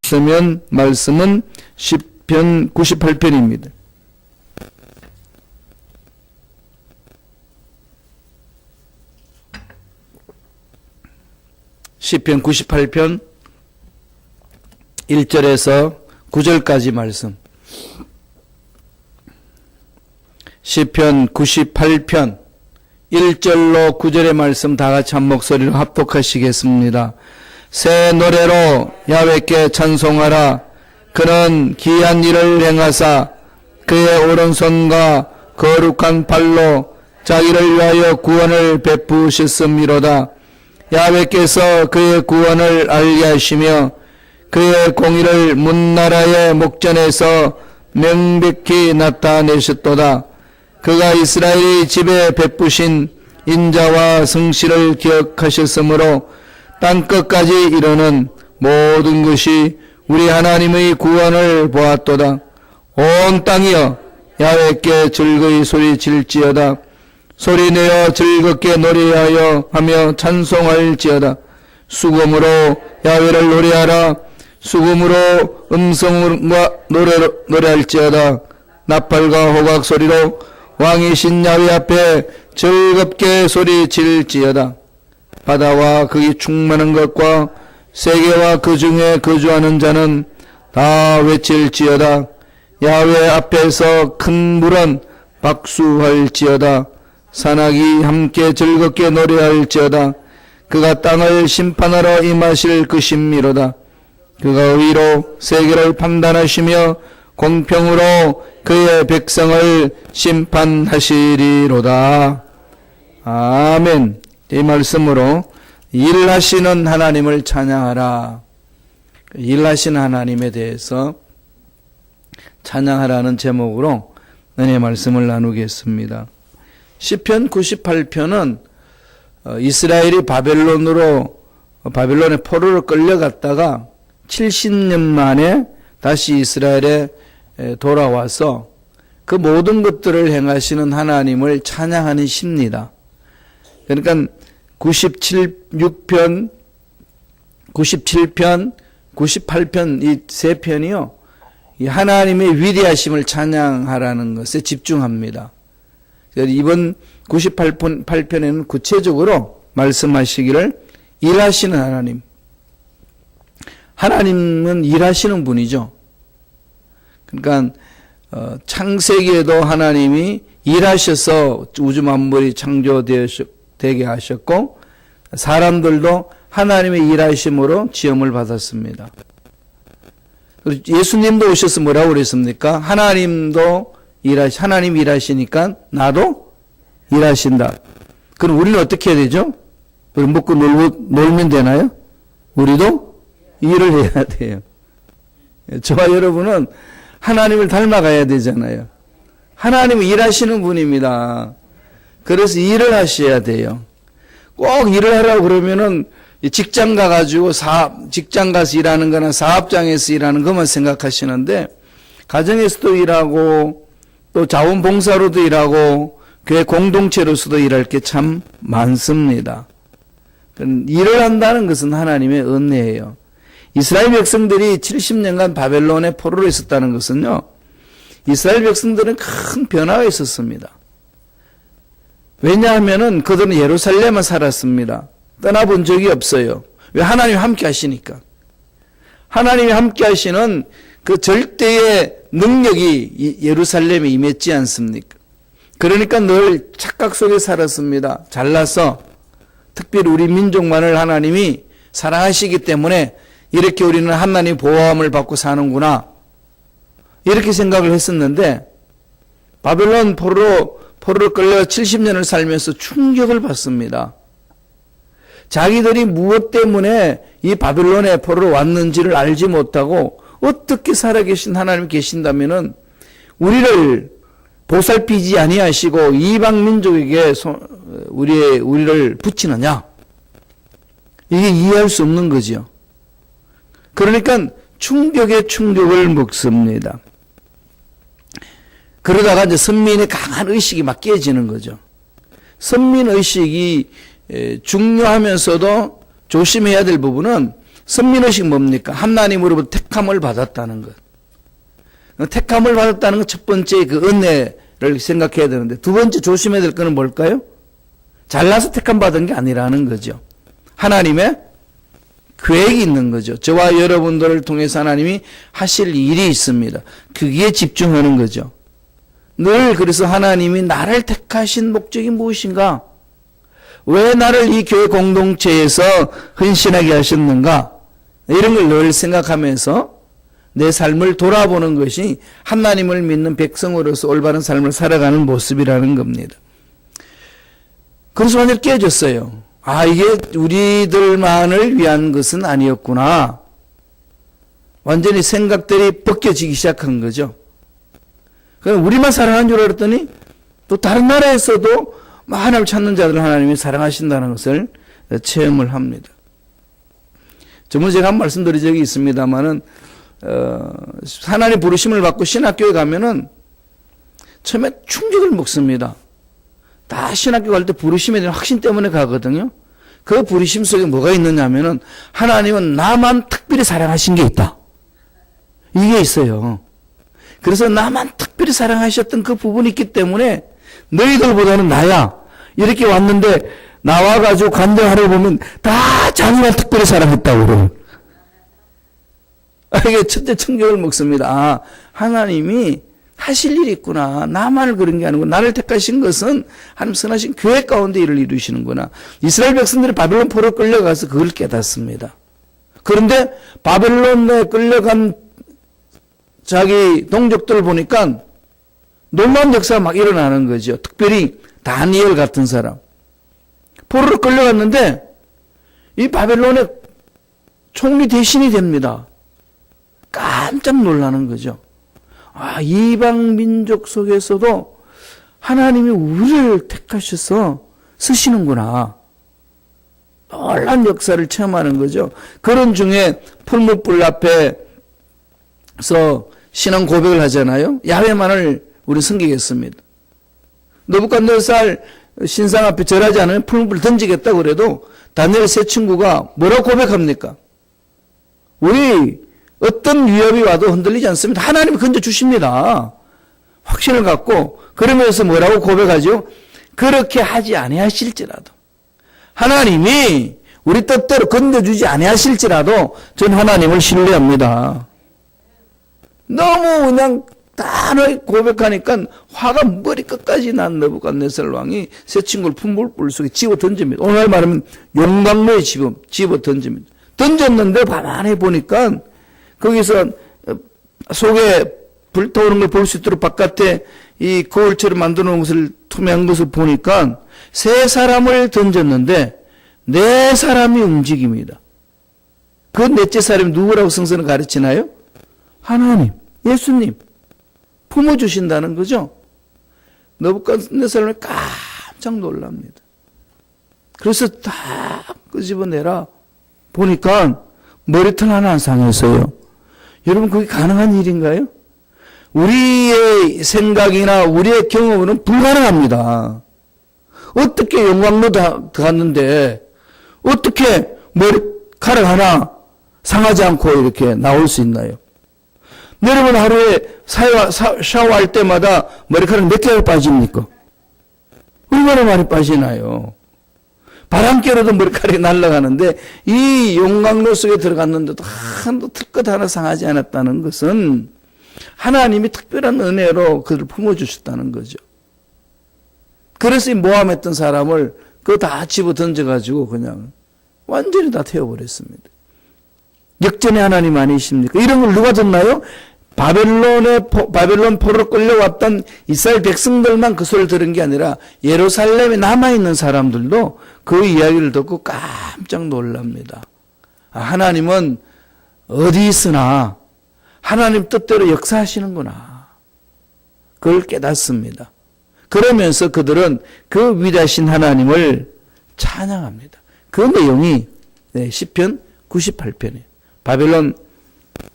쓰면 말씀은 시편 98편입니다. 시편 98편 1절에서 9절까지 말씀. 시편 98편 1절로 9절의 말씀 다 같이 한 목소리로 합독하시겠습니다. 새 노래로 야훼께 찬송하라. 그는 기이한 일을 행하사 그의 오른손과 거룩한 팔로 자기를 위하여 구원을 베푸셨음이로다. 야훼께서 그의 구원을 알게 하시며 그의 공의를 문나라의 목전에서 명백히 나타내셨도다. 그가 이스라엘의 집에 베푸신 인자와 성실을 기억하셨으므로 땅끝까지 이르는 모든 것이 우리 하나님의 구원을 보았도다. 온 땅이여 야훼께 즐거이 소리칠지어다. 소리내어 즐겁게 노래하여 하며 찬송할지어다. 수금으로 야훼를 노래하라. 수금으로 음성과 노래할지어다. 나팔과 호각 소리로 왕이신 야훼 앞에 즐겁게 소리칠지어다. 바다와 거기 충만한 것과 세계와 그 중에 거주하는 자는 다 외칠지어다. 야훼 앞에서 큰 물은 박수할지어다. 산악이 함께 즐겁게 노래할지어다. 그가 땅을 심판하러 임하실 것임이로다. 그가 의로 세계를 판단하시며 공평으로 그의 백성을 심판하시리로다. 아멘. 이 말씀으로 일하시는 하나님을 찬양하라. 일하시는 하나님에 대해서 찬양하라는 제목으로 은혜의 말씀을 나누겠습니다. 시편 98편은 이스라엘이 바벨론의 포로로 끌려갔다가 70년 만에 다시 이스라엘에 돌아와서 그 모든 것들을 행하시는 하나님을 찬양하는 시입니다. 그러니까 97편, 98편 이 세 편이요, 이 하나님의 위대하심을 찬양하라는 것에 집중합니다. 이번 98편에는 구체적으로 말씀하시기를 일하시는 하나님. 하나님은 일하시는 분이죠. 그러니까 창세기에도 하나님이 일하셔서 우주 만물이 창조되게 하셨고 사람들도 하나님의 일하심으로 지음을 받았습니다. 예수님도 오셔서 뭐라고 그랬습니까? 하나님 일하시니까 나도 일하신다. 그럼 우리는 어떻게 해야 되죠? 우리 먹고 놀면 되나요? 우리도 일을 해야 돼요. 저와 여러분은 하나님을 닮아가야 되잖아요. 하나님은 일하시는 분입니다. 그래서 일을 하셔야 돼요. 꼭 일을 하라고 그러면은 직장 가가지고 직장 가서 일하는 거나 사업장에서 일하는 것만 생각하시는데 가정에서도 일하고 또 자원봉사로도 일하고 교회 공동체로서도 일할 게 참 많습니다. 일을 한다는 것은 하나님의 은혜예요. 이스라엘 백성들이 70년간 바벨론의 포로로 있었다는 것은요, 이스라엘 백성들은 큰 변화가 있었습니다. 왜냐하면은 그들은 예루살렘에 살았습니다. 떠나본 적이 없어요. 왜? 하나님이 함께 하시니까. 하나님이 함께 하시는 그 절대의 능력이 예루살렘에 임했지 않습니까? 그러니까 늘 착각 속에 살았습니다. 잘나서 특별히 우리 민족만을 하나님이 사랑하시기 때문에 이렇게 우리는 하나님의 보호함을 받고 사는구나, 이렇게 생각을 했었는데 바벨론 포로로 끌려 70년을 살면서 충격을 받습니다. 자기들이 무엇 때문에 이 바벨론의 포로로 왔는지를 알지 못하고 어떻게 살아계신 하나님이 계신다면은 우리를 보살피지 아니하시고 이방 민족에게 우리를 붙이느냐, 이게 이해할 수 없는 거죠. 그러니까 충격에 충격을 먹습니다. 그러다가 이제 선민의 강한 의식이 막 깨지는 거죠. 선민 의식이 중요하면서도 조심해야 될 부분은 선민의식 뭡니까? 하나님으로부터 택함을 받았다는 것. 택함을 받았다는 건 첫 번째 그 은혜를 생각해야 되는데, 두 번째 조심해야 될 거는 뭘까요? 잘나서 택함 받은 게 아니라는 거죠. 하나님의 계획이 있는 거죠. 저와 여러분들을 통해서 하나님이 하실 일이 있습니다. 거기에 집중하는 거죠. 늘 그래서 하나님이 나를 택하신 목적이 무엇인가? 왜 나를 이 교회 공동체에서 헌신하게 하셨는가? 이런 걸 늘 생각하면서 내 삶을 돌아보는 것이 하나님을 믿는 백성으로서 올바른 삶을 살아가는 모습이라는 겁니다. 그래서 완전히 깨졌어요. 아, 이게 우리들만을 위한 것은 아니었구나. 완전히 생각들이 벗겨지기 시작한 거죠. 그럼 우리만 사랑한 줄 알았더니 또 다른 나라에서도 하나님을 찾는 자들을 하나님이 사랑하신다는 것을 체험을 합니다. 저번에 제가 한 말씀 드린 적이 있습니다만은, 하나님 부르심을 받고 신학교에 가면은 처음에 충격을 먹습니다. 다 신학교 갈 때 부르심에 대한 확신 때문에 가거든요. 그 부르심 속에 뭐가 있느냐면은 하나님은 나만 특별히 사랑하신 게 있다. 이게 있어요. 그래서 나만 특별히 사랑하셨던 그 부분이 있기 때문에 너희들보다는 나야. 이렇게 왔는데 나와가지고 관대하려 보면 다 자기만 특별히 사랑했다고 그래요. 이게 첫째 충격을 먹습니다. 아, 하나님이 하실 일이 있구나. 나만을 그런 게 아니고 나를 택하신 것은 하나님 선하신 교회 가운데 일을 이루시는구나. 이스라엘 백성들이 바벨론 포로 끌려가서 그걸 깨닫습니다. 그런데 바벨론에 끌려간 자기 동족들을 보니까 놀라운 역사가 막 일어나는 거죠. 특별히 다니엘 같은 사람. 포로로 끌려갔는데 이 바벨론의 총리 대신이 됩니다. 깜짝 놀라는 거죠. 아, 이방 민족 속에서도 하나님이 우리를 택하셔서 쓰시는구나. 놀라운 역사를 체험하는 거죠. 그런 중에 풀무불 앞에서 신앙 고백을 하잖아요. 야훼만을 우리 섬기겠습니다. 느부갓네살 신상 앞에 절하지 않으면 풀무불 던지겠다고 그래도 다니엘 세 친구가 뭐라고 고백합니까? 우리 어떤 위협이 와도 흔들리지 않습니다. 하나님이 건져주십니다. 확신을 갖고 그러면서 뭐라고 고백하죠? 그렇게 하지 아니하실지라도 하나님이 우리 뜻대로 건져주지 아니하실지라도 전 하나님을 신뢰합니다. 너무 그냥 단호히 고백하니까 화가 머리끝까지 난 느부갓네살 왕이 세 친구를 풀무불 속에 집어 던집니다. 오늘 말하면 용광로에 집어 던집니다. 던졌는데 가만히 보니까 거기서 속에 불타오르는 걸 볼 수 있도록 바깥에 이 거울처럼 만들어 놓은 것을 투명한 것을 보니까 세 사람을 던졌는데 네 사람이 움직입니다. 그 넷째 사람이 누구라고 성서는 가르치나요? 하나님, 예수님 품어주신다는 거죠. 느부갓네살은 깜짝 놀랍니다. 그래서 다 끄집어내라 보니까 머리털 하나 안 상했어요. 여러분 그게 가능한 일인가요? 우리의 생각이나 우리의 경험으로는 불가능합니다. 어떻게 영광로 갔는데 어떻게 머리카락 하나 상하지 않고 이렇게 나올 수 있나요? 여러분 하루에 샤워할 때마다 머리카락 몇 개가 빠집니까? 얼마나 많이 빠지나요? 바람결에도 머리카락이 날아가는데 이 용광로 속에 들어갔는데도 한도 털끝 하나 상하지 않았다는 것은 하나님이 특별한 은혜로 그를 품어주셨다는 거죠. 그래서 이 모함했던 사람을 그거 다 집어 던져가지고 그냥 완전히 다 태워버렸습니다. 역전의 하나님 아니십니까? 이런 걸 누가 듣나요? 바벨론 포로로 끌려왔던 이스라엘 백성들만 그 소리를 들은 게 아니라 예루살렘에 남아있는 사람들도 그 이야기를 듣고 깜짝 놀랍니다. 하나님은 어디 있으나 하나님 뜻대로 역사하시는구나. 그걸 깨닫습니다. 그러면서 그들은 그 위대하신 하나님을 찬양합니다. 그 내용이 시편 98편이에요. 바벨론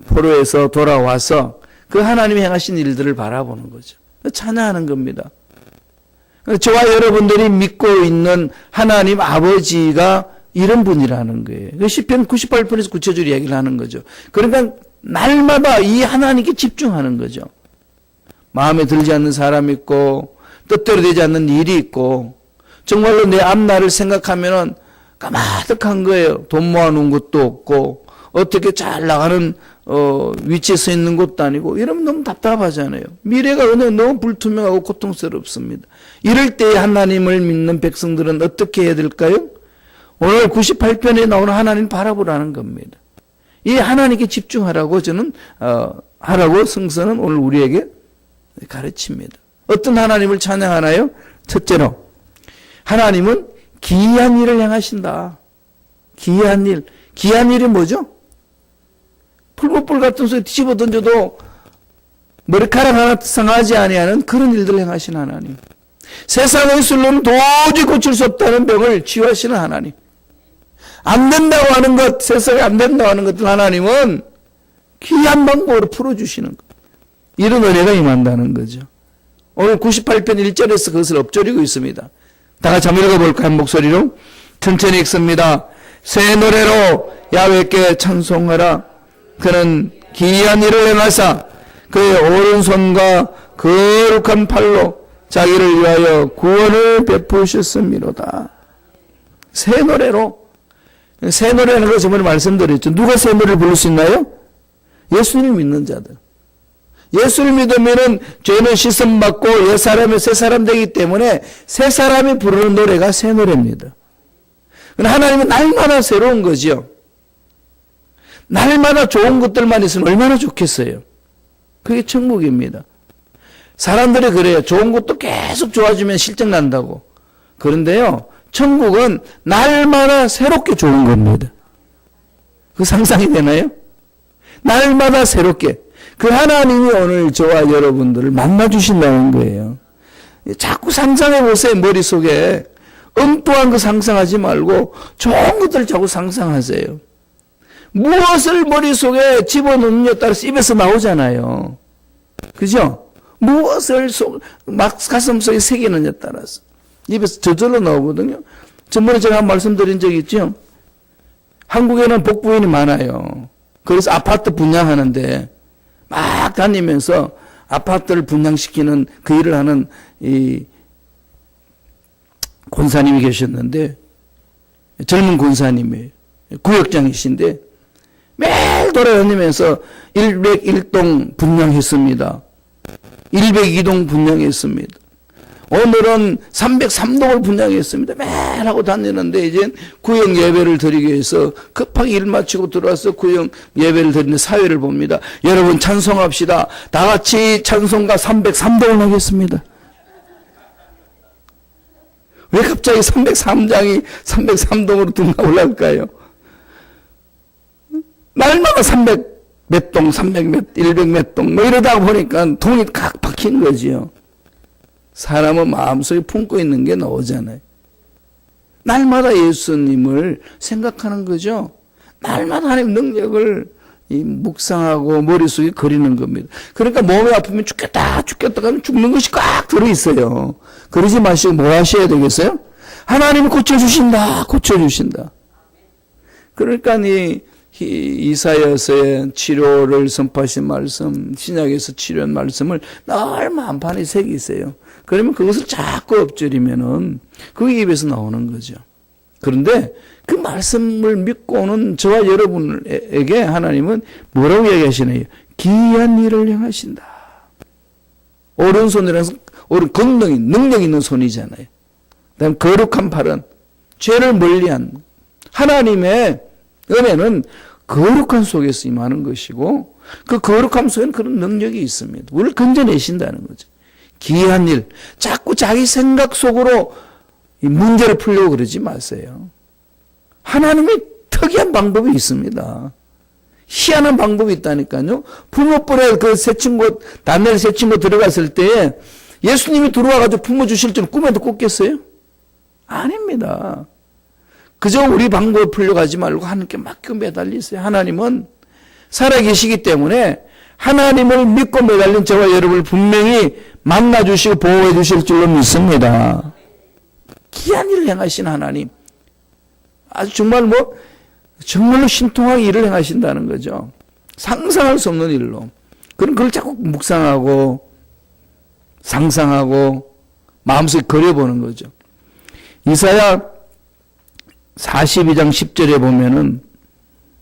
포로에서 돌아와서 그 하나님이 행하신 일들을 바라보는 거죠. 찬양하는 겁니다. 저와 여러분들이 믿고 있는 하나님 아버지가 이런 분이라는 거예요. 그 시편 98편에서 구체적으로 이야기를 하는 거죠. 그러니까 날마다 이 하나님께 집중하는 거죠. 마음에 들지 않는 사람이 있고 뜻대로 되지 않는 일이 있고 정말로 내 앞날을 생각하면은 까마득한 거예요. 돈 모아놓은 것도 없고 어떻게 잘 나가는 위치에 서 있는 것도 아니고 이러면 너무 답답하잖아요. 미래가 너무 불투명하고 고통스럽습니다. 이럴 때 하나님을 믿는 백성들은 어떻게 해야 될까요? 오늘 98편에 나오는 하나님 바라보라는 겁니다. 이 하나님께 집중하라고 저는 하라고 성서는 오늘 우리에게 가르칩니다. 어떤 하나님을 찬양하나요? 첫째로 하나님은 기이한 일을 행하신다. 기이한 일. 기이한 일이 뭐죠? 풀무불 같은 속에 뒤집어 던져도 머리카락 하나 상하지 아니하는 그런 일들을 행하시는 하나님. 세상의 술로는 도저히 고칠 수 없다는 병을 치유하시는 하나님. 안 된다고 하는 것, 세상에 안 된다고 하는 것들 하나님은 귀한 방법으로 풀어주시는 것. 이런 은혜가 임한다는 거죠. 오늘 98편 1절에서 그것을 엎조리고 있습니다. 다 같이 한번 읽어볼까요? 한 목소리로. 천천히 읽습니다. 새 노래로 야훼께 찬송하라. 그는 기이한 일을 행하사 그의 오른손과 거룩한 팔로 자기를 위하여 구원을 베푸셨음이로다. 새 노래로. 새 노래라는 거 저번에 말씀드렸죠. 누가 새 노래를 부를 수 있나요? 예수님을 믿는 자들. 예수를 믿으면은 죄는 씻음받고 옛 사람이 새 사람 되기 때문에 새 사람이 부르는 노래가 새 노래입니다. 하나님은 날마다 새로운 거죠. 날마다 좋은 것들만 있으면 얼마나 좋겠어요. 그게 천국입니다. 사람들이 그래요. 좋은 것도 계속 좋아지면 실증 난다고. 그런데요, 천국은 날마다 새롭게 좋은 겁니다. 그 상상이 되나요? 날마다 새롭게. 그 하나님이 오늘 저와 여러분들을 만나주신다는 거예요. 자꾸 상상해 보세요. 머릿속에 엉뚱한 거 상상하지 말고 좋은 것들 자꾸 상상하세요. 무엇을 머릿속에 집어넣느냐에 따라서 입에서 나오잖아요. 그죠? 무엇을 막 가슴속에 새기느냐에 따라서 입에서 저절로 나오거든요. 전번에 제가 한 말씀드린 적이 있죠. 한국에는 복부인이 많아요. 그래서 아파트 분양하는데 막 다니면서 아파트를 분양시키는 그 일을 하는 이 권사님이 계셨는데, 젊은 권사님이에요. 구역장이신데 매일 돌아다니면서 101동 분양했습니다. 202동 분양했습니다. 오늘은 303동을 분양했습니다. 매일 하고 다니는데 이제 구역 예배를 드리기 위해서 급하게 일 마치고 들어와서 구역 예배를 드리는 사회를 봅니다. 여러분 찬송합시다. 다 같이 찬송가 303동을 하겠습니다. 왜 갑자기 303장이 303동으로 둥가 올라갈까요? 날마다 300 몇 동, 300 몇, 100 몇 동, 뭐 이러다 보니까 동이 각 박힌 거지요. 사람은 마음속에 품고 있는 게 나오잖아요. 날마다 예수님을 생각하는 거죠. 날마다 하나님 능력을 묵상하고 머릿속에 그리는 겁니다. 그러니까 몸이 아프면 죽겠다 하면 죽는 것이 꽉 들어있어요. 그러지 마시고 뭐 하셔야 되겠어요? 하나님이 고쳐주신다. 그러니까 이사야서의 치료를 선포하신 말씀, 신약에서 치료한 말씀을 늘 만판에 새기세요. 그러면 그것을 자꾸 엎드리면은 그게 입에서 나오는 거죠. 그런데 그 말씀을 믿고는 저와 여러분에게 하나님은 뭐라고 얘기하시나요? 기이한 일을 행하신다. 오른손이라는 건능이, 능력 있는 손이잖아요. 그다음 거룩한 팔은 죄를 멀리한 하나님의 은혜는 거룩한 속에서 임하는 것이고 그 거룩함 속에는 그런 능력이 있습니다. 우리를 건져내신다는 거죠. 기이한 일, 자꾸 자기 생각 속으로 이 문제를 풀려고 그러지 마세요. 하나님이 특이한 방법이 있습니다. 희한한 방법이 있다니까요. 부모불에 그 새친구, 단내를 새친구 들어갔을 때 예수님이 들어와가지고 부모 주실 줄 꿈에도 꿨겠어요? 아닙니다. 그저 우리 방법을 풀려가지 말고 하나님께 맡겨 매달리세요. 하나님은 살아계시기 때문에 하나님을 믿고 매달린 저와 여러분을 분명히 만나주시고 보호해 주실 줄로 믿습니다. 귀한 일을 행하신 하나님. 아주 정말 정말로 신통하게 일을 행하신다는 거죠. 상상할 수 없는 일로. 그럼 그걸 자꾸 묵상하고 상상하고 마음속에 그려보는 거죠. 이사야 42장 10절에 보면은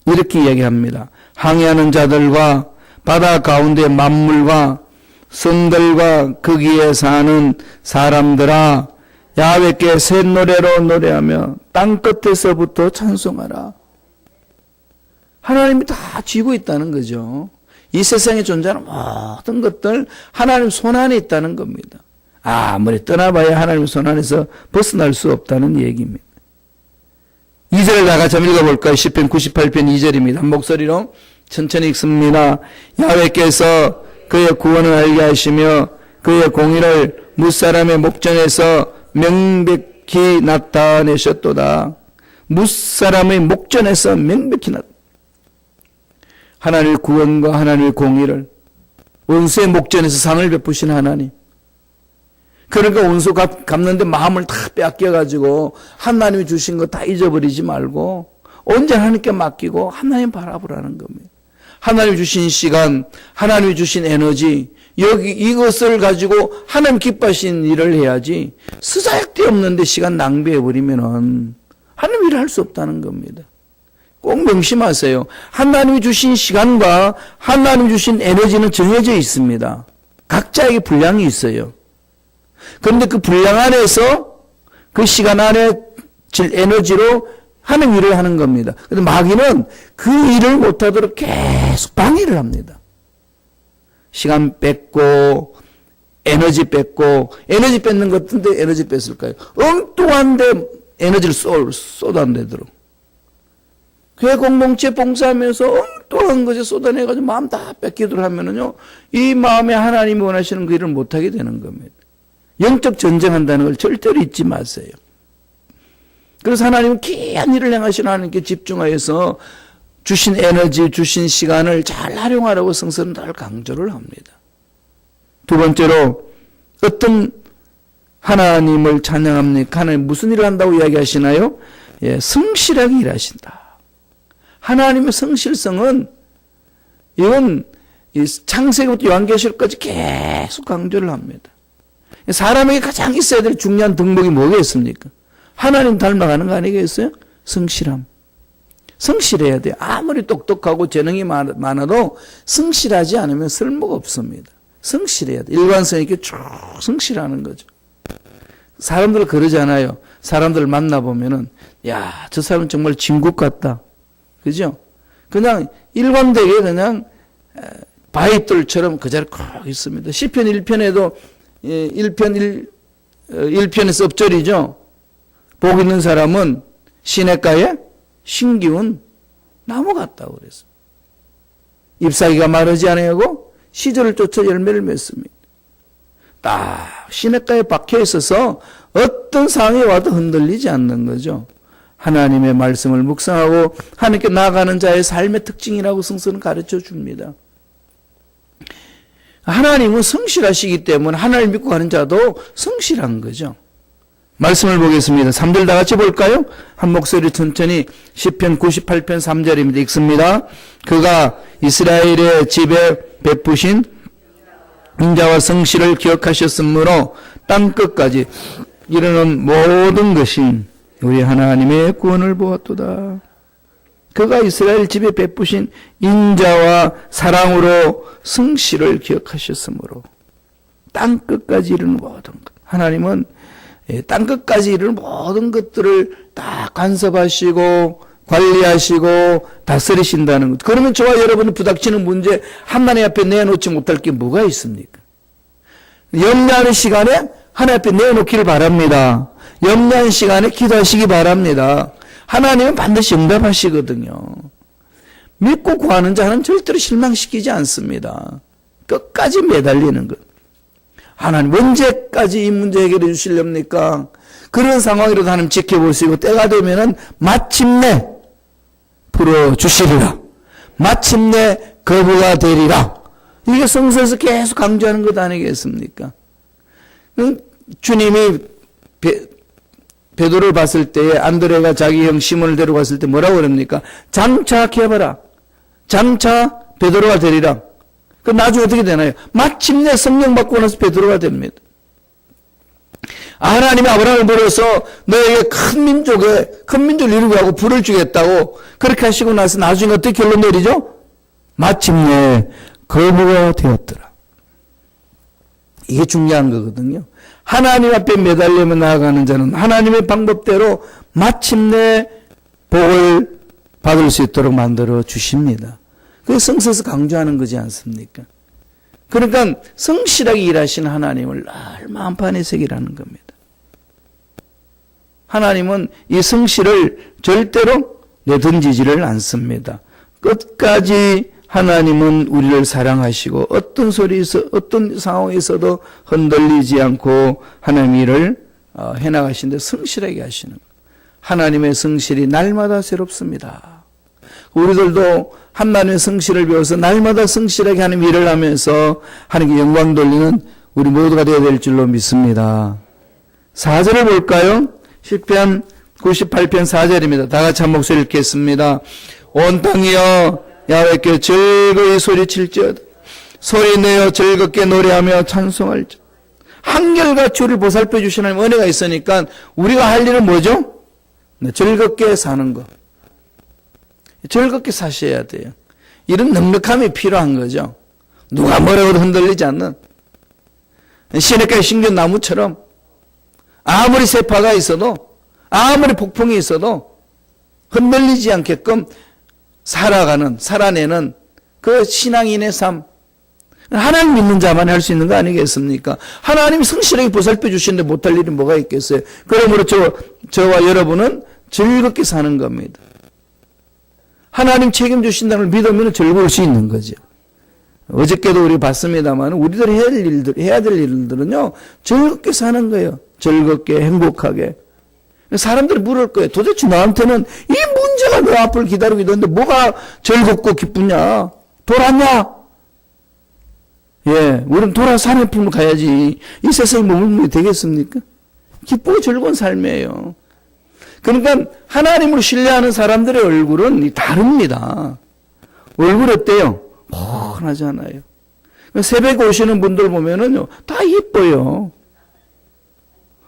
이렇게 이야기합니다. 항해하는 자들과 바다 가운데 만물과 성들과 거기에 사는 사람들아 야훼께 새 노래로 노래하며 땅 끝에서부터 찬송하라. 하나님이 다 쥐고 있다는 거죠. 이 세상에 존재하는 모든 것들 하나님 손안에 있다는 겁니다. 아무리 떠나봐야 하나님 손안에서 벗어날 수 없다는 얘기입니다. 2절을 다 같이 한번 읽어볼까요? 시편 98편 2절입니다. 한 목소리로 천천히 읽습니다. 야훼께서 그의 구원을 알게 하시며 그의 공의를 뭇사람의 목전에서 명백히 나타내셨도다. 뭇사람의 목전에서 명백히 하나님의 구원과 하나님의 공의를 원수의 목전에서 상을 베푸신 하나님. 그러니까 원수 갚는데 마음을 다 빼앗겨가지고 하나님이 주신 거 다 잊어버리지 말고 언제나 하나님께 맡기고 하나님 바라보라는 겁니다. 하나님이 주신 시간, 하나님이 주신 에너지, 이것을 가지고 하나님 기뻐하신 일을 해야지 쓰잘데없는데 시간 낭비해버리면은 하나님 일을 할 수 없다는 겁니다. 꼭 명심하세요. 하나님이 주신 시간과 하나님이 주신 에너지는 정해져 있습니다. 각자에게 분량이 있어요. 그런데 그 분량 안에서 그 시간 안에 에너지로 하는 일을 하는 겁니다. 그런데 마귀는 그 일을 못하도록 계속 방해를 합니다. 시간 뺏고 에너지 뺏는 것 같은데 에너지 뺐을까요? 엉뚱한데 에너지를 쏟아내도록. 교회 공동체 봉사하면서 엉뚱한 것에 쏟아내가지고 마음 다 뺏기도록 하면은요, 이 마음에 하나님이 원하시는 그 일을 못하게 되는 겁니다. 영적 전쟁한다는 걸 절대로 잊지 마세요. 그래서 하나님은 귀한 일을 행하시는 하나님께 집중하여서 주신 에너지, 주신 시간을 잘 활용하라고 성서는 늘 강조를 합니다. 두 번째로 어떤 하나님을 찬양합니까? 하나님 무슨 일을 한다고 이야기하시나요? 성실하게 일하신다. 하나님의 성실성은 이건 창세기부터 요한계시록까지 계속 강조를 합니다. 사람에게 가장 있어야 될 중요한 덕목이 뭐겠습니까? 하나님 닮아가는 거 아니겠어요? 성실함. 성실해야 돼요. 아무리 똑똑하고 재능이 많아도 성실하지 않으면 쓸모가 없습니다. 성실해야 돼요. 일관성 있게 쭉 성실하는 거죠. 사람들 그러잖아요. 사람들 만나보면은, 야, 저 사람은 정말 진국 같다. 그죠? 그냥 일관되게 그냥 바위돌처럼 그 자리에 꼭 있습니다. 시편 1편에도 1편에서 엎절이죠. 복 있는 사람은 시냇가에 신기운 나무 같다고 그랬어요. 잎사귀가 마르지 아니하고 시절을 쫓아 열매를 맺습니다. 딱 시냇가에 박혀 있어서 어떤 상황이 와도 흔들리지 않는 거죠. 하나님의 말씀을 묵상하고 하나님께 나아가는 자의 삶의 특징이라고 성서는 가르쳐 줍니다. 하나님은 성실하시기 때문에 하나님을 믿고 가는 자도 성실한 거죠. 말씀을 보겠습니다. 3절 다 같이 볼까요? 한 목소리 천천히 시편 98편 3절입니다. 읽습니다. 그가 이스라엘의 집에 베푸신 인자와 성실을 기억하셨으므로 땅끝까지 이르는 모든 것이 우리 하나님의 구원을 보았도다. 그가 이스라엘 집에 베푸신 인자와 사랑으로 성실을 기억하셨으므로 땅끝까지 이르는 모든 것. 하나님은 땅끝까지 이르는 모든 것들을 다 간섭하시고 관리하시고 다스리신다는 것. 그러면 저와 여러분이 부닥치는 문제 하나님 앞에 내놓지 못할 게 뭐가 있습니까? 염려하는 시간에 하나님 앞에 내놓기를 바랍니다. 염려하는 시간에 기도하시기 바랍니다. 하나님은 반드시 응답하시거든요. 믿고 구하는 자는 절대로 실망시키지 않습니다. 끝까지 매달리는 것. 하나님 언제까지 이 문제 해결해 주시렵니까? 그런 상황이라도 하나님 지켜보시고 때가 되면은 마침내 풀어주시리라. 마침내 거부가 되리라. 이게 성서에서 계속 강조하는 것 아니겠습니까? 주님이 베드로를 봤을 때에 안드레가 자기 형 시몬을 데려갔을 때 뭐라고 그럽니까? 장차 케바라. 장차 베드로가 되리라. 그 나중에 어떻게 되나요? 마침내 성령 받고 나서 베드로가 됩니다. 하나님이 아브라함을 불러서 너에게 큰 민족을 이루게 하고 부를 주겠다고 그렇게 하시고 나서 나중에 어떻게 결론 내리죠? 마침내 거부가 되었더라. 이게 중요한 거거든요. 하나님 앞에 매달리며 나아가는 자는 하나님의 방법대로 마침내 복을 받을 수 있도록 만들어 주십니다. 그게 성서에서 강조하는 거지 않습니까? 그러니까 성실하게 일하시는 하나님을 늘 마음판에 새기라는 겁니다. 하나님은 이 성실을 절대로 내던지지를 않습니다. 끝까지 하나님은 우리를 사랑하시고 어떤 소리에서 어떤 상황에서도 흔들리지 않고 하나님 일을 해나가시는데 성실하게 하시는 거예요. 하나님의 성실이 날마다 새롭습니다. 우리들도 하나님의 성실을 배워서 날마다 성실하게 하나님 일을 하면서 하나님께 영광 돌리는 우리 모두가 되어야 될 줄로 믿습니다. 4절을 볼까요? 시편 98편 4절입니다. 다 같이 한 목소리 읽겠습니다. 온 땅이여 야훼께 즐거이 소리칠지어다. 소리내어 즐겁게 노래하며 찬송할지어다. 한결같이 우리를 보살펴 주시는 은혜가 있으니까 우리가 할 일은 뭐죠? 즐겁게 사는 거. 즐겁게 사셔야 돼요. 이런 넉넉함이 필요한 거죠. 누가 뭐라고도 흔들리지 않는 시냇가의 신견나무처럼 아무리 세파가 있어도 아무리 폭풍이 있어도 흔들리지 않게끔 살아내는 그 신앙인의 삶. 하나님 믿는 자만 할 수 있는 거 아니겠습니까? 하나님이 성실하게 보살펴 주시는데 못할 일이 뭐가 있겠어요? 그러므로 저와 여러분은 즐겁게 사는 겁니다. 하나님 책임주신다는 걸 믿으면 즐거울 수 있는 거죠. 어저께도 우리 봤습니다만 우리들이 해야 될 일들은요 즐겁게 사는 거예요. 즐겁게 행복하게. 사람들이 물을 거예요. 도대체 나한테는 이 문제가 내 앞을 기다리고 있는데 뭐가 즐겁고 기쁘냐? 돌았냐? 예, 우리는 돌아 산의 품을 가야지 이 세상에 머물면 되겠습니까? 기쁘고 즐거운 삶이에요. 그러니까 하나님을 신뢰하는 사람들의 얼굴은 다릅니다. 얼굴 어때요? 훤하잖아요. 새벽에 오시는 분들 보면은요, 다 이뻐요.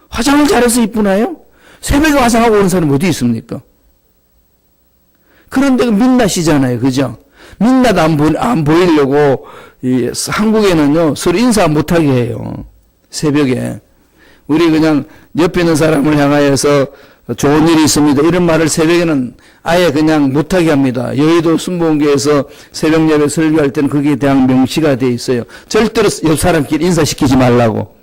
화장을 잘해서 이쁘나요? 새벽에 화장하고 오는 사람 어디 있습니까? 그런데 민낯이잖아요. 그죠? 민낯 안 보이려고, 한국에는요, 서로 인사 못하게 해요. 새벽에. 우리 그냥 옆에 있는 사람을 향하여서 좋은 일이 있습니다. 이런 말을 새벽에는 아예 그냥 못하게 합니다. 여의도 순복음교회에서 새벽 예배 설교할 때는 거기에 대한 명시가 되어 있어요. 절대로 옆 사람끼리 인사시키지 말라고.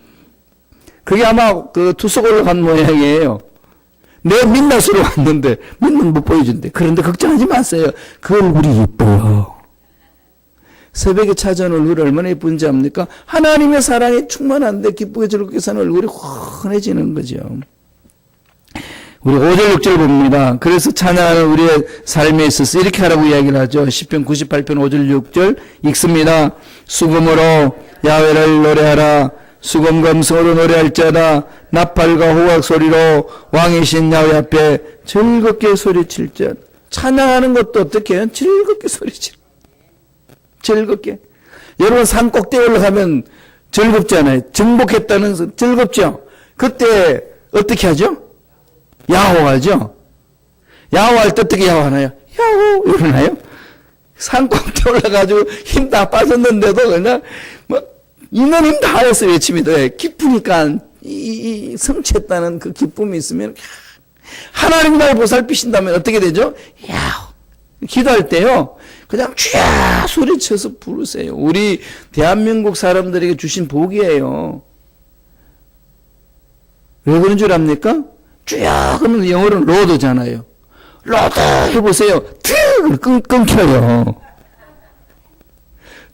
그게 아마 그 투석 올라간 모양이에요. 내 민낯으로 왔는데 민낯 못 보여준대. 그런데 걱정하지 마세요. 그 얼굴이 예뻐요. 새벽에 찾아온 얼굴이 얼마나 예쁜지 압니까? 하나님의 사랑에 충만한데 기쁘게 즐겁게 사는 얼굴이 환해지는 거죠. 우리 5절 6절 봅니다. 그래서 찬양하는 우리의 삶에 있어서 이렇게 하라고 이야기를 하죠. 시편 98편 5절 6절 읽습니다. 수금으로 야훼를 노래하라. 수금 감성으로 노래할지어다. 나팔과 호각 소리로 왕이신 야훼 앞에 즐겁게 소리칠지어다. 찬양하는 것도 어떻게 해요? 즐겁게 소리칠. 즐겁게. 여러분 산 꼭대기 올라가면 즐겁잖아요. 정복했다는 즐겁죠. 그때 어떻게 하죠? 야호하죠? 야호할 때 어떻게 야호하나요? 야호! 이러나요? 산 꼭대기 올라가지고 힘 다 빠졌는데도 그냥 있는 힘 다해서 외칩니다. 기쁘니까 이 성취했다는 그 기쁨이 있으면 하나님이 날 보살피신다면 어떻게 되죠? 야호! 기도할 때요. 그냥 쥐야 소리쳐서 부르세요. 우리 대한민국 사람들에게 주신 복이에요. 왜 그런 줄 압니까? 쥐야 그러면 영어로는 로드잖아요. 로드 해보세요. 트 끊겨요.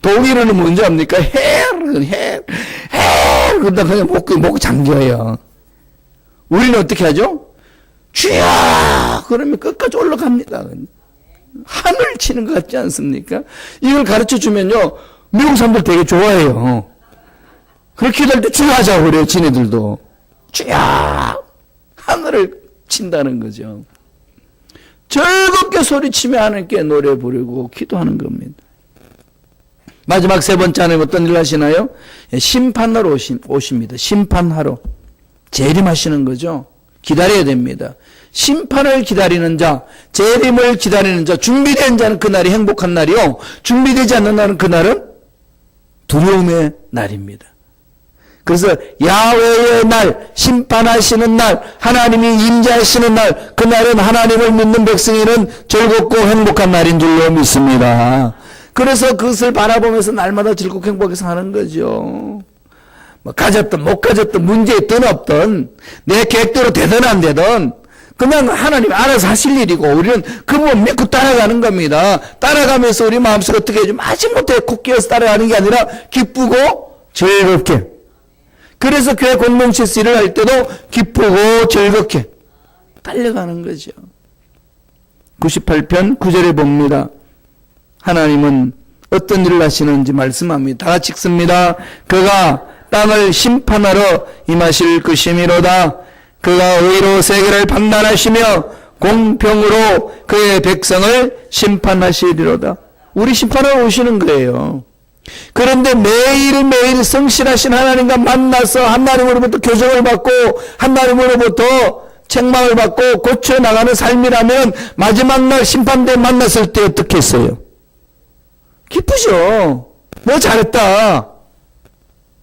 독일어는 뭔지 압니까? 헬 그러다 그냥 목 잠겨요. 우리는 어떻게 하죠? 쥐야 그러면 끝까지 올라갑니다. 하늘 치는 것 같지 않습니까? 이걸 가르쳐 주면요, 미국 사람들 되게 좋아해요. 그렇게 될 때 쥐하자고 그래요, 지네들도. 쥐야! 하늘을 친다는 거죠. 즐겁게 소리치며 하나님께 노래 부르고 기도하는 겁니다. 마지막 세 번째 하나님 어떤 일을 하시나요? 심판하러 오십니다. 심판하러. 재림하시는 거죠. 기다려야 됩니다. 심판을 기다리는 자, 재림을 기다리는 자, 준비된 자는 그날이 행복한 날이요. 준비되지 않는 날은 그날은 두려움의 날입니다. 그래서 야훼의 날, 심판하시는 날, 하나님이 임재하시는 날, 그날은 하나님을 믿는 백성에는 즐겁고 행복한 날인 줄로 믿습니다. 그래서 그것을 바라보면서 날마다 즐겁고 행복해서 하는 거죠. 뭐 가졌든 못 가졌든 문제 있든 없든 내 계획대로 되든 안 되든 그냥 하나님 알아서 하실 일이고 우리는 그분 믿고 따라가는 겁니다. 따라가면서 우리 마음속에 어떻게 해야지 마지못해 코 끼어서 따라가는 게 아니라 기쁘고 즐겁게. 그래서 교회 공동체에서 일을 할 때도 기쁘고 즐겁게 달려가는 거죠. 98편 9절에 봅니다. 하나님은 어떤 일을 하시는지 말씀합니다. 다 같이 읽습니다. 그가 땅을 심판하러 임하실 것이미로다. 그가 의로 세계를 판단하시며 공평으로 그의 백성을 심판하시리로다. 우리 심판하러 오시는 거예요. 그런데 매일매일 성실하신 하나님과 만나서 하나님으로부터 교정을 받고 하나님으로부터 책망을 받고 고쳐나가는 삶이라면 마지막 날 심판대 만났을 때 어떻게 했어요? 기쁘죠. 너 잘했다.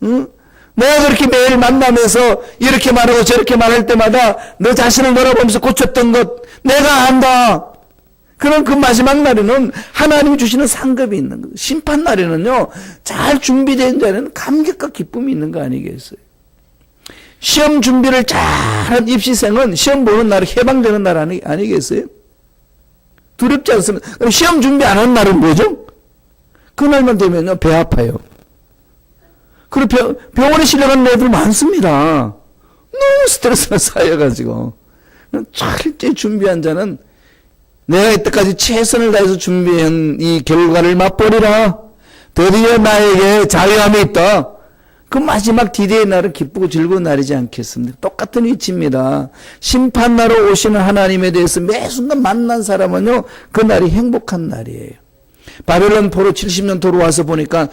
응? 내가 그렇게 매일 만나면서 이렇게 말하고 저렇게 말할 때마다 너 자신을 돌아보면서 고쳤던 것 내가 안다. 그럼 그 마지막 날에는 하나님이 주시는 상급이 있는 거예요. 심판 날에는요, 잘 준비된 자는 감격과 기쁨이 있는 거 아니겠어요? 시험 준비를 잘한 입시생은 시험 보는 날 해방되는 날 아니겠어요? 두렵지 않습니다. 그럼 시험 준비 안 하는 날은 뭐죠? 그날만 되면요, 배 아파요. 그리고 병원에 실려가는 애들 많습니다. 너무 스트레스가 쌓여가지고. 철저히 준비한 자는 내가 이때까지 최선을 다해서 준비한 이 결과를 맛보리라. 드디어 나에게 자유함이 있다. 그 마지막 디데이 날은 기쁘고 즐거운 날이지 않겠습니까? 똑같은 위치입니다. 심판하러 오시는 하나님에 대해서 매 순간 만난 사람은요, 그 날이 행복한 날이에요. 바벨론 포로 70년 돌아와서 보니까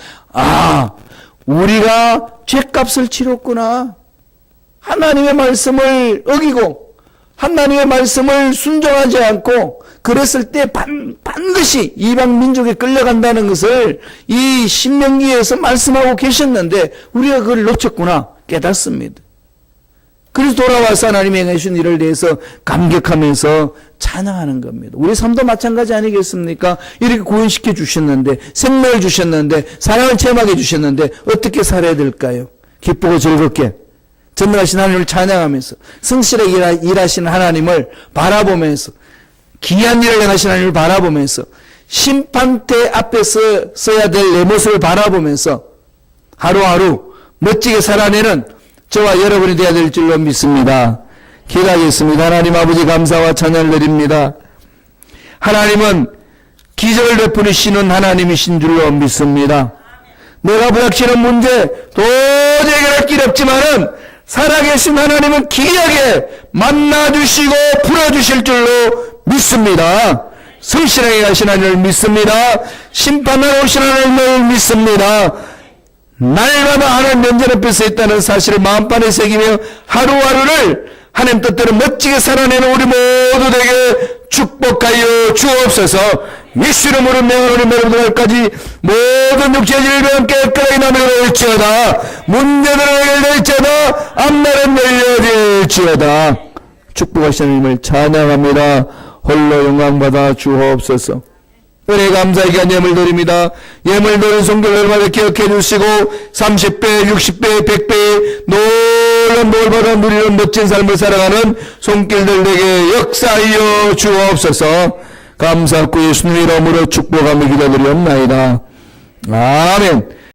우리가 죗값을 치렀구나. 하나님의 말씀을 어기고 하나님의 말씀을 순종하지 않고 그랬을 때 반드시 이방 민족에 끌려간다는 것을 이 신명기에서 말씀하고 계셨는데 우리가 그걸 놓쳤구나 깨닫습니다. 그래서 돌아와서 하나님이 행하신 일을 대해서 감격하면서 찬양하는 겁니다. 우리 삶도 마찬가지 아니겠습니까? 이렇게 구원시켜 주셨는데 생명을 주셨는데 사랑을 체험하게 주셨는데 어떻게 살아야 될까요? 기쁘고 즐겁게 전능하신 하나님을 찬양하면서 성실하게 일하시는 하나님을 바라보면서 기이한 일을 행하시는 하나님을 바라보면서 심판대 앞에서 써야 될 내 모습을 바라보면서 하루하루 멋지게 살아내는 저와 여러분이 되어야 될 줄로 믿습니다. 기도하겠습니다. 하나님 아버지 감사와 찬양을 드립니다. 하나님은 기적을 베푸시는 하나님이신 줄로 믿습니다. 내가 부닥치는 문제 도저히 해결할 길 없지만은 살아계신 하나님은 기이하게 만나주시고 풀어주실 줄로 믿습니다. 성실하게 가신 하나님을 믿습니다. 심판하러 오신 하나님을 믿습니다. 날마다 하나님 면전 앞에 서 있다는 사실을 마음판에 새기며 하루하루를 하나님 뜻대로 멋지게 살아내는 우리 모두에게 축복하여 주옵소서. 예수 이름으로 명하노니 여러분들까지 모든 육체의 질병 깨끗하게 나누어질지어다. 문제들은 해결될지어다. 앞날은 열려질지어다. 축복하시는 하나님을 찬양합니다. 홀로 영광받아 주옵소서. 은혜 감사의 기한 예물 드립니다. 예물 드린 성도를 얼마나 기억해 주시고 30배, 60배, 100배 놀란 복을 받아 누리는 멋진 삶을 살아가는 손길들에게 역사하여 주옵소서. 감사하고 예수님 이름으로 축복하며 기도드리옵나이다. 아멘.